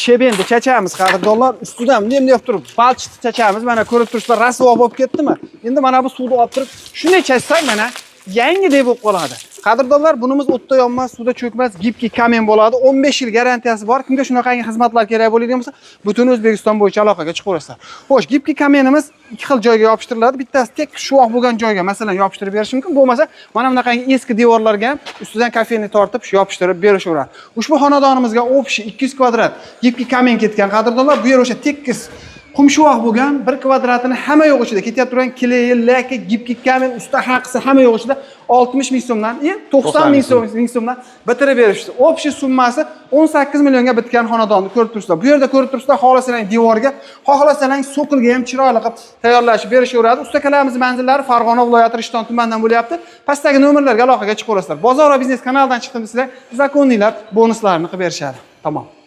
Shebendi chachamiz qadrdonlar, ustidan bunday deb turib, balchiqni chachamiz. Mana ko'rib turibsizlar, rasvo bo'lib ketdimi? Endi mana bu suvni olib turib, shunday chachsak mana yangidek bo'lib qoladi. Qadrdonlar, bunimiz o'tda yonmas, suvda cho'kmas, gibki kamen bo'ladi. 15 yil garantiyasi bor. Kimga shunaqangi xizmatlar kerak bo'ladigan bo'lsa, butun O'zbekiston bo'yicha aloqaga chiqaverasizlar. Xo'sh, gibki kamenimiz ikki xil joyga yopishtiriladi. Bittasi tek shuvoq bo'lgan joyga, masalan, yopishtirib berish mumkin. Bo'lmasa, mana bunaqangi eski devorlarga ham ustidan kafeni tortib, yopishtirib berishaveradi. Ushbu xonadonimizga общий 200 kvadrat gibki kamen ketgan. Qadrdonlar, bu yer o'sha tekis qumshuvoq bo'lgan 1 kvadratini hamma yo'q ichida ketyapti turgan kley, laka, gibki kamen, usta haqisi hamma yo'q ichida 60 ming so'mdan, 90 ming so'mdan bitirib berishdi. Общий summasi 18 millionga bitgan xonadonni ko'rib turibsizlar. Bu yerda ko'rib turibsizlar, xohlasangiz devorga, xohlasangiz so'qilga ham chiroyli qilib tayyorlashib berishaveradi. Ustakalarimiz manzillari Farg'ona viloyati Rishton tumanidan bo'lyapti. Pastdagi nomerlarga aloqaga chiqaverasizlar. Bozor va biznes kanalidan chiqdim sizlar, zakoniylar bonuslarini qilib berishadi. Tamom.